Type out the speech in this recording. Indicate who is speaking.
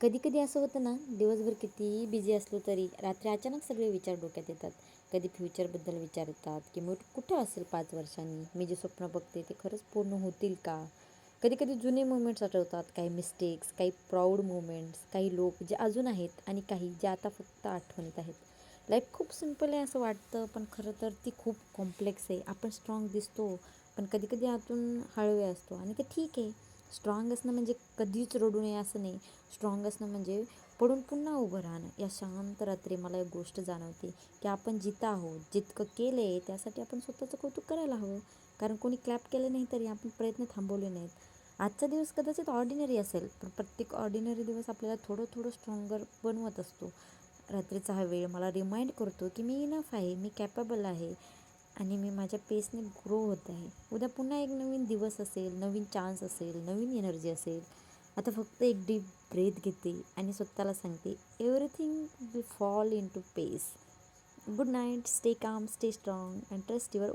Speaker 1: कधी कधी असं होतं ना, दिवसभर कितीही बिझी असलो तरी रात्री अचानक सगळे विचार डोक्यात येतात. कधी फ्युचरबद्दल विचार येतात की मी कुठं असेल 5 वर्षांनी, मी जे स्वप्न बघते ते खरंच पूर्ण होतील का. कधी कधी जुने मुवमेंट्स आठवतात, काही मिस्टेक्स, काही प्राऊड मुवमेंट्स, काही लोक जे अजून आहेत आणि काही जे आता फक्त आठवणीत आहेत. लाईफ खूप सिम्पल आहे असं वाटतं, पण खरं तर ती खूप कॉम्प्लेक्स आहे. आपण स्ट्रॉंग दिसतो, पण कधी कधी आतून हळवे असतो आणि ते ठीक आहे. स्ट्रॉंग असणं म्हणजे कधीच रडू नये असं नाही. स्ट्रॉंग असणं म्हणजे पडून पुन्हा उभं राहणं. या शांत रात्री मला एक गोष्ट जाणवते की आपण जिथं आहोत, जितकं केलं आहे त्यासाठी आपण स्वतःचं कौतुक करायला हवं. कारण कोणी क्लॅप केलं नाही तरी आपण प्रयत्न थांबवले नाहीत. आजचा दिवस कदाचित ऑर्डिनरी असेल, पण प्रत्येक ऑर्डिनरी दिवस आपल्याला थोडं थोडं स्ट्रॉंगर बनवत असतो. रात्रीचा हा वेळ मला रिमाइंड करतो की मी इनफ आहे, मी कॅपेबल आहे आणि मी माझ्या पेसने ग्रो होत आहे. उद्या पुन्हा एक नवीन दिवस असेल, नवीन चान्स असेल, नवीन एनर्जी असेल. आता फक्त एक डीप ब्रेथ घेते आणि स्वतःला सांगते, everything will fall in to place. Good night, stay calm, stay strong and trust your